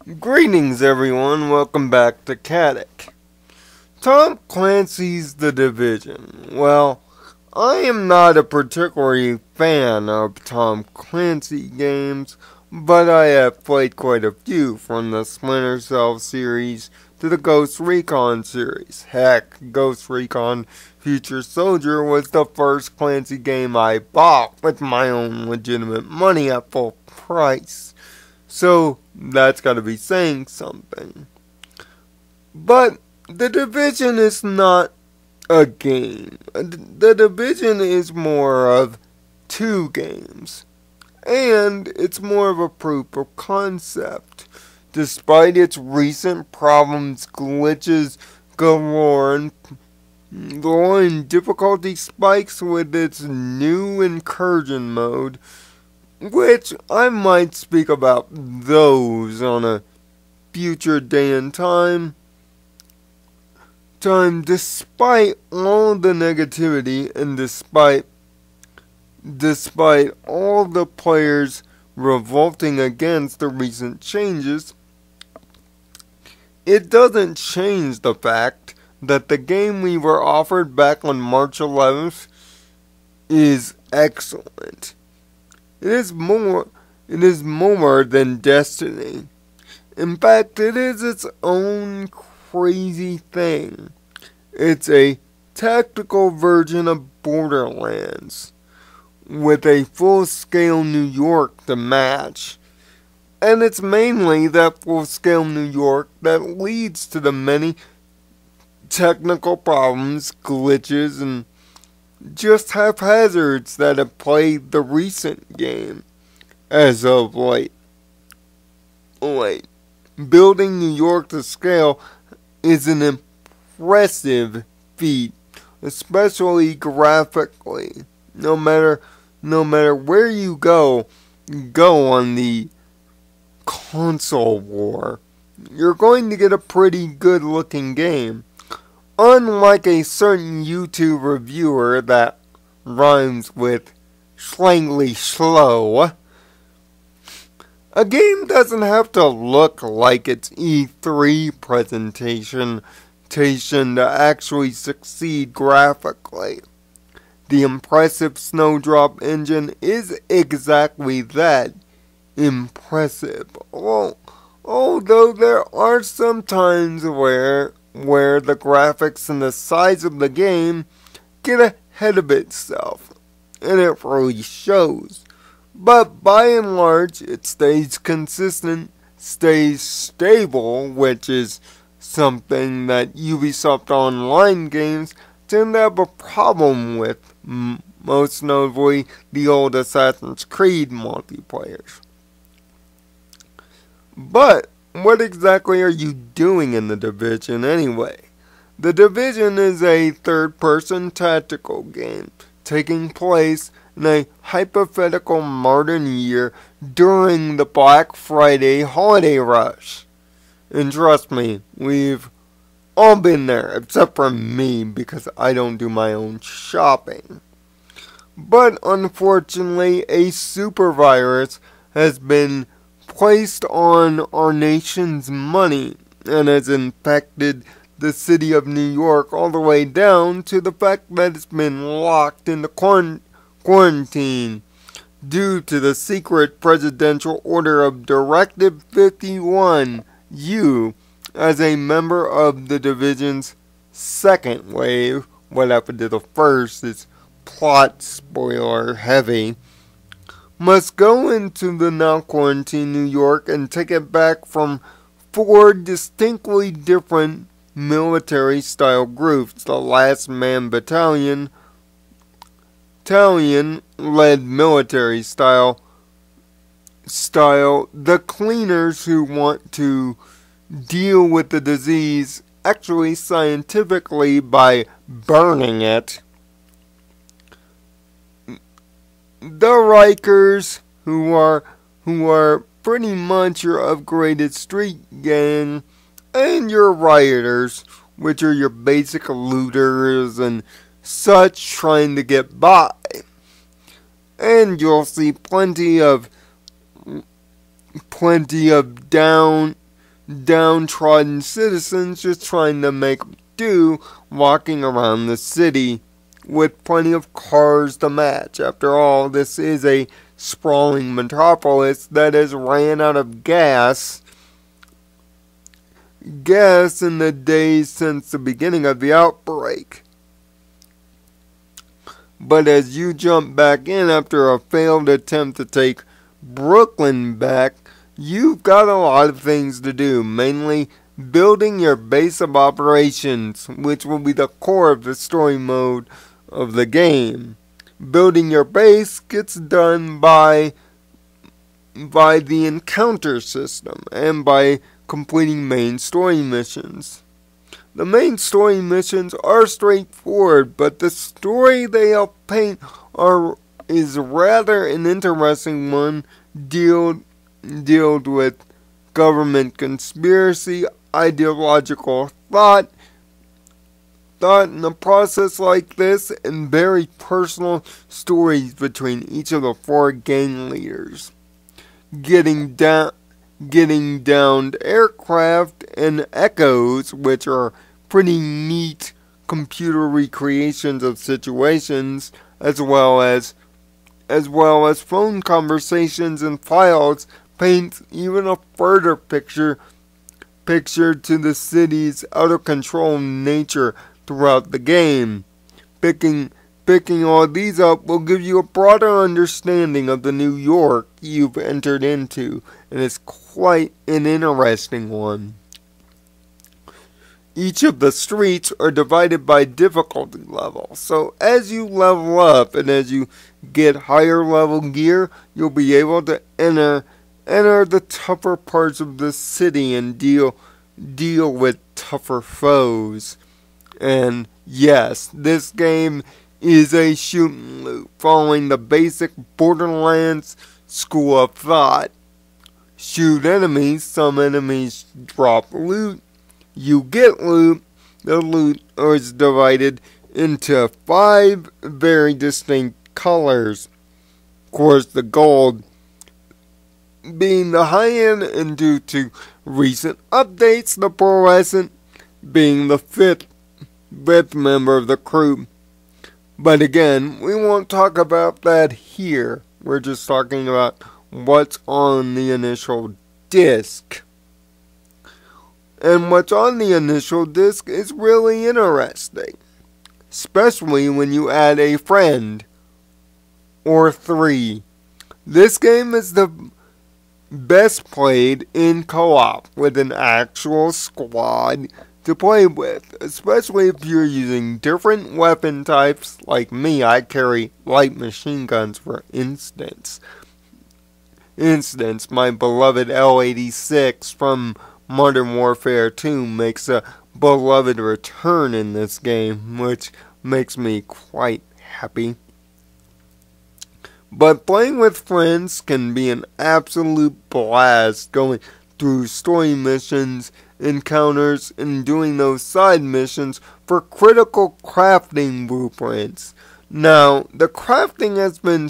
Greetings everyone, welcome back to Kadic. Tom Clancy's The Division. Well, I am not a particularly fan of Tom Clancy games, but I have played quite a few, from the Splinter Cell series to the Ghost Recon series. Heck, Ghost Recon Future Soldier was the first Clancy game I bought with my own legitimate money at full price. So, that's gotta be saying something. But, The Division is not a game. The Division is more of two games. And it's more of a proof of concept. Despite its recent problems, glitches galore, and difficulty spikes with its new incursion mode, which I might speak about those on a future day and time. Despite all the negativity and despite all the players revolting against the recent changes, it doesn't change the fact that the game we were offered back on March 11th is excellent. It is more than Destiny. In fact, it is its own crazy thing. It's a tactical version of Borderlands, with a full-scale New York to match. And it's mainly that full-scale New York that leads to the many technical problems, glitches, and just haphazards that have plagued the recent game as of late. Building New York to scale is an impressive feat, especially graphically. No matter where you go on the console war, you're going to get a pretty good looking game. Unlike a certain YouTube reviewer that rhymes with slangly slow, a game doesn't have to look like its E3 presentation to actually succeed graphically. The impressive Snowdrop engine is exactly that, impressive. Although there are some times where the graphics and the size of the game get ahead of itself, and it really shows. But by and large, it stays consistent, stays stable, which is something that Ubisoft Online games tend to have a problem with, most notably the old Assassin's Creed multiplayers. But what exactly are you doing in The Division anyway? The Division is a third-person tactical game taking place in a hypothetical modern year during the Black Friday holiday rush. And trust me, we've all been there, except for me, because I don't do my own shopping. But unfortunately, a super virus has been placed on our nation's money and has infected the city of New York all the way down to the fact that it's been locked into quarantine due to the secret presidential order of Directive 51U as a member of the Division's second wave. What happened to the first is plot spoiler heavy. Must go into the now quarantined New York and take it back from four distinctly different military-style groups: the Last Man Battalion, led military style, the Cleaners, who want to deal with the disease actually scientifically by burning it, the Rikers, who are pretty much your upgraded street gang, and your rioters, which are your basic looters and such trying to get by. And you'll see plenty of downtrodden citizens just trying to make do walking around the city with plenty of cars to match. After all, this is a sprawling metropolis that has ran out of gas in the days since the beginning of the outbreak. But as you jump back in after a failed attempt to take Brooklyn back, you've got a lot of things to do, mainly building your base of operations, which will be the core of the story mode of the game. Building your base gets done by the encounter system and by completing main story missions. The main story missions are straightforward, but the story they help paint is rather an interesting one, dealt with government conspiracy, ideological thought in a process like this, and very personal stories between each of the 4 gang leaders. Getting downed aircraft and echoes, which are pretty neat computer recreations of situations, as well as phone conversations and files, paints even a further picture to the city's out of control nature throughout the game. Picking all these up will give you a broader understanding of the New York you've entered into, and it's quite an interesting one. Each of the streets are divided by difficulty level, so as you level up and as you get higher level gear, you'll be able to enter the tougher parts of the city and deal with tougher foes. And yes, this game is a shoot and loot, following the basic Borderlands school of thought. Shoot enemies, some enemies drop loot, you get loot. The loot is divided into 5 very distinct colors. Of course, the gold being the high end, and due to recent updates, the fluorescent being the fifth member of the crew. But again, we won't talk about that here. We're just talking about what's on the initial disc. And what's on the initial disc is really interesting, especially when you add a friend or 3. This game is the best played in co-op with an actual squad to play with, especially if you're using different weapon types. Like me, I carry light machine guns for instance. My beloved L86 from Modern Warfare 2 makes a beloved return in this game, which makes me quite happy. But playing with friends can be an absolute blast, going through story missions, encounters, and doing those side missions for critical crafting blueprints. Now, the crafting has been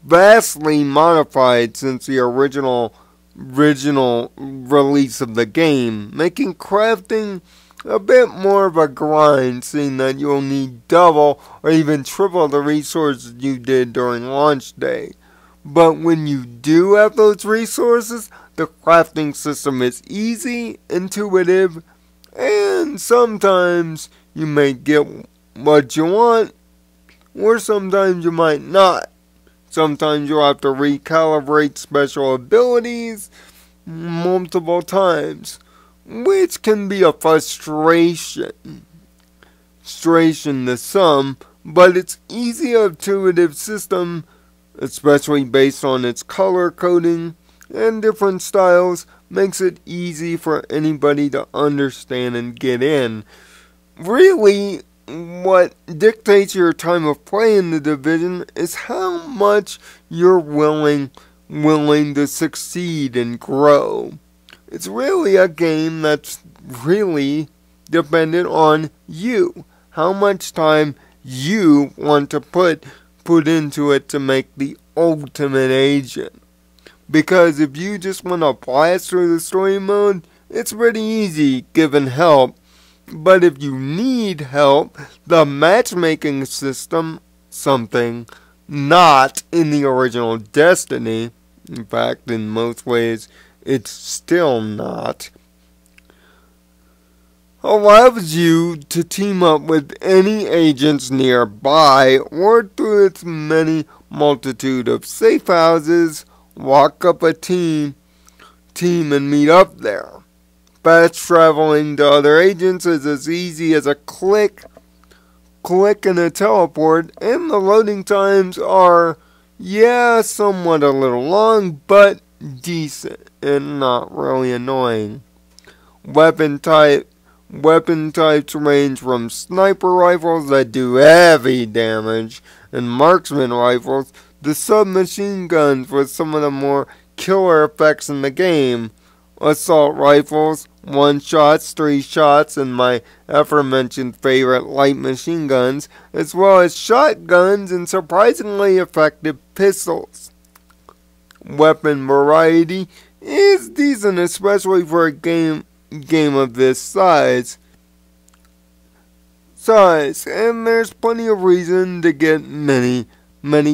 vastly modified since the original release of the game, making crafting a bit more of a grind, seeing that you'll need double or even triple the resources you did during launch day. But when you do have those resources, the crafting system is easy, intuitive, and sometimes you may get what you want, or sometimes you might not. Sometimes you'll have to recalibrate special abilities multiple times, which can be a frustration to some, but its easy intuitive system, especially based on its color coding and different styles, makes it easy for anybody to understand and get in. Really, what dictates your time of play in the Division is how much you're willing to succeed and grow. It's really a game that's really dependent on you. How much time you want to put into it to make the ultimate agent. Because if you just want to blast through the story mode, it's pretty easy given help. But if you need help, the matchmaking system, something not in the original Destiny, in fact, in most ways, it's still not, allows you to team up with any agents nearby or through its many multitude of safe houses, walk up a team and meet up there. Fast traveling to other agents is as easy as a click and a teleport, and the loading times are, yeah, somewhat a little long, but decent and not really annoying. Weapon types range from sniper rifles that do heavy damage and marksman rifles to submachine guns with some of the more killer effects in the game. Assault rifles, 1 shots, 3 shots, and my aforementioned favorite light machine guns, as well as shotguns and surprisingly effective pistols. Weapon variety is decent, especially for a game of this size, and there's plenty of reason to get many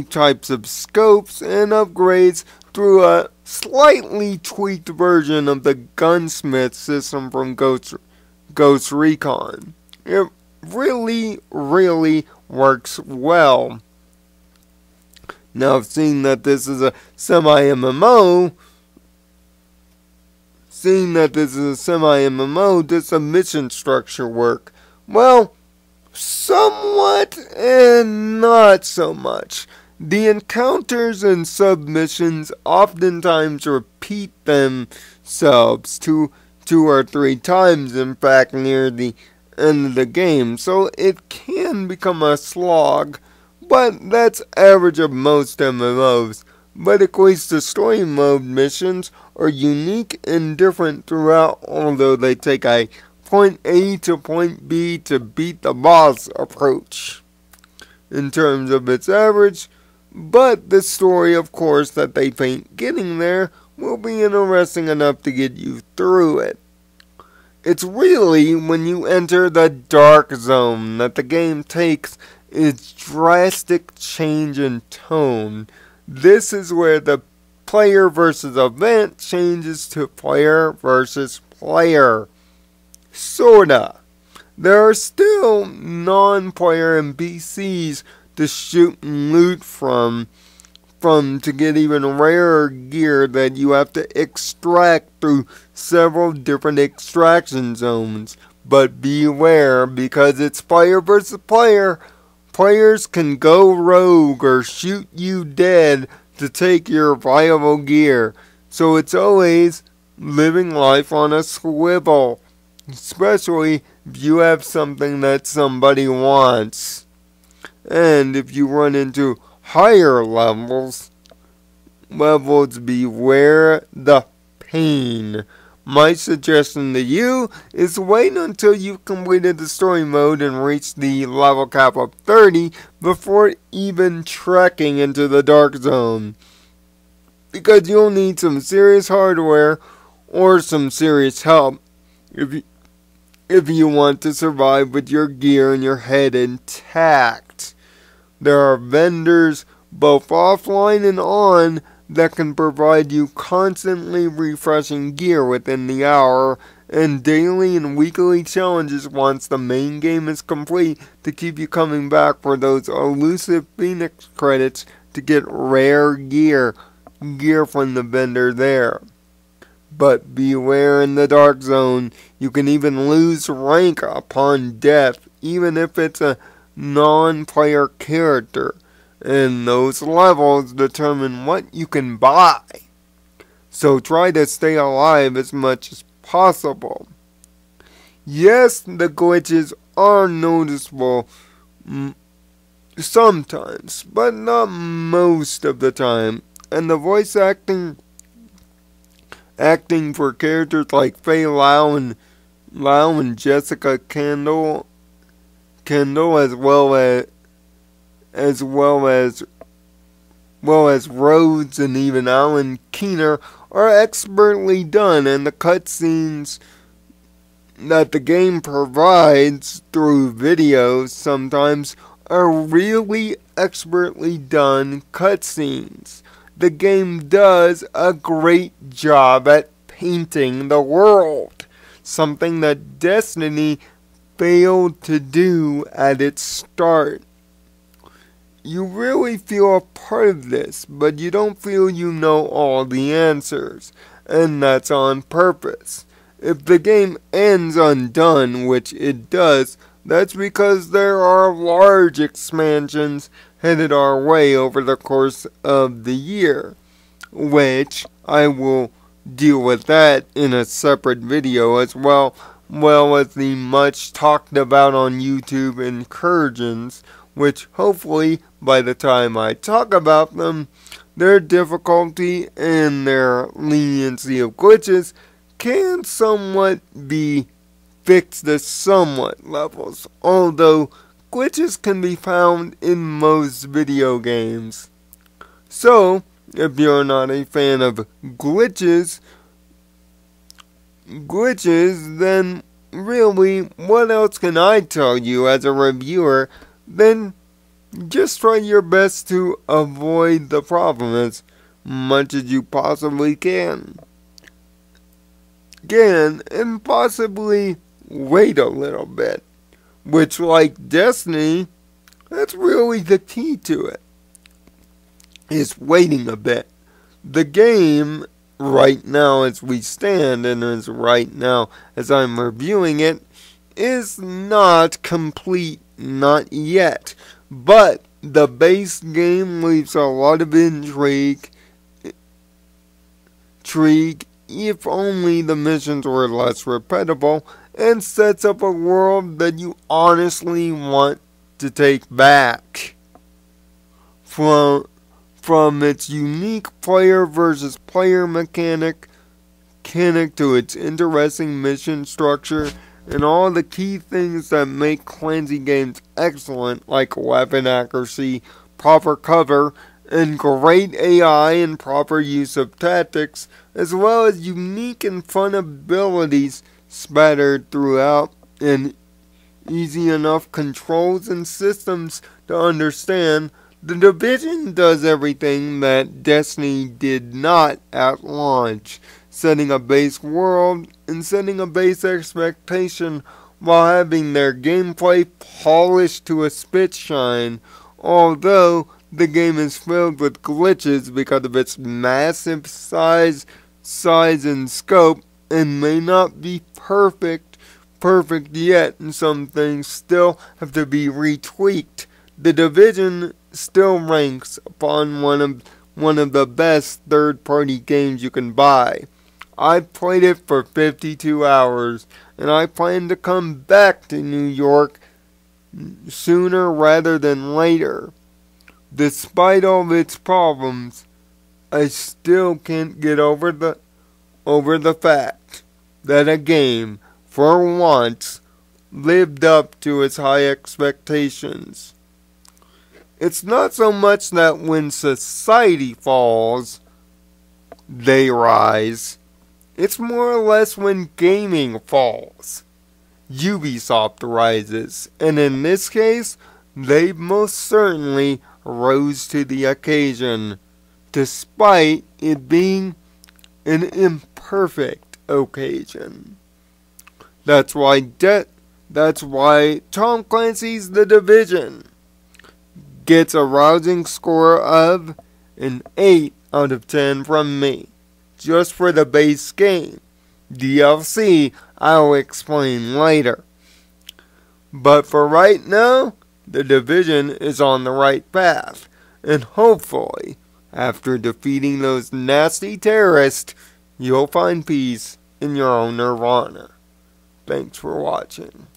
types of scopes and upgrades through a slightly tweaked version of the gunsmith system from Ghost Recon. It really works well. Now, seeing that this is a semi-MMO, does the mission structure work? Well, somewhat and not so much. The encounters and submissions oftentimes repeat themselves two or 3 times, in fact, near the end of the game, so it can become a slog, but that's average of most MMOs. But at least the story mode missions are unique and different throughout, although they take a point A to point B to beat the boss approach in terms of its average. But the story, of course, that they paint getting there will be interesting enough to get you through it. It's really when you enter the Dark Zone that the game takes its drastic change in tone. This is where the player versus event changes to player versus player. Sorta. There are still non-player NPCs to shoot and loot from to get even rarer gear that you have to extract through several different extraction zones. But beware, because it's player versus player, players can go rogue or shoot you dead to take your viable gear. So it's always living life on a swivel, especially if you have something that somebody wants. And if you run into higher levels, beware the pain. My suggestion to you is wait until you've completed the story mode and reached the level cap of 30 before even trekking into the Dark Zone. Because you'll need some serious hardware or some serious help if you want to survive with your gear and your head intact. There are vendors, both offline and on, that can provide you constantly refreshing gear within the hour, and daily and weekly challenges once the main game is complete to keep you coming back for those elusive Phoenix credits to get rare gear from the vendor there. But beware in the Dark Zone, you can even lose rank upon death, even if it's a non-player character, and those levels determine what you can buy. So try to stay alive as much as possible. Yes, the glitches are noticeable sometimes, but not most of the time, and the voice acting for characters like Faye Lau and Jessica Kendall, as well as well as Rhodes and even Alan Keener, are expertly done, and the cutscenes that the game provides through videos sometimes are really expertly done cutscenes. The game does a great job at painting the world, something that Destiny failed to do at its start. You really feel a part of this, but you don't feel you know all the answers, and that's on purpose. If the game ends undone, which it does, that's because there are large expansions headed our way over the course of the year, which I will deal with that in a separate video as well as the much talked about on YouTube incursions, which hopefully by the time I talk about them, their difficulty and their leniency of glitches can somewhat be fixed to somewhat levels, although glitches can be found in most video games. So, if you're not a fan of glitches, then really, what else can I tell you as a reviewer than just try your best to avoid the problem as much as you possibly can. And possibly wait a little bit, which, like Destiny, that's really the key to it, is waiting a bit. The game, right now as we stand, and as right now as I'm reviewing it, is not complete, not yet. But the base game leaves a lot of intrigue, if only the missions were less repeatable, and sets up a world that you honestly want to take back. From its unique player versus player mechanic to its interesting mission structure, and all the key things that make Clancy games excellent, like weapon accuracy, proper cover, and great AI and proper use of tactics, as well as unique and fun abilities spattered throughout, and easy enough controls and systems to understand. The Division does everything that Destiny did not at launch, setting a base world and setting a base expectation while having their gameplay polished to a spit shine, although the game is filled with glitches because of its massive size and scope, and may not be perfect yet, and some things still have to be retweaked. The Division still ranks upon one of the best third-party games you can buy. I played it for 52 hours, and I plan to come back to New York sooner rather than later. Despite all of its problems, I still can't get over the fact that a game, for once, lived up to its high expectations. It's not so much that when society falls, they rise. It's more or less when gaming falls, Ubisoft rises, and in this case, they most certainly rose to the occasion, despite it being an imperfect occasion. That's why Tom Clancy's The Division gets a rousing score of an 8 out of 10 from me, just for the base game. DLC, I'll explain later. But for right now, The Division is on the right path, and hopefully, after defeating those nasty terrorists, you'll find peace in your own nirvana. Thanks for watching.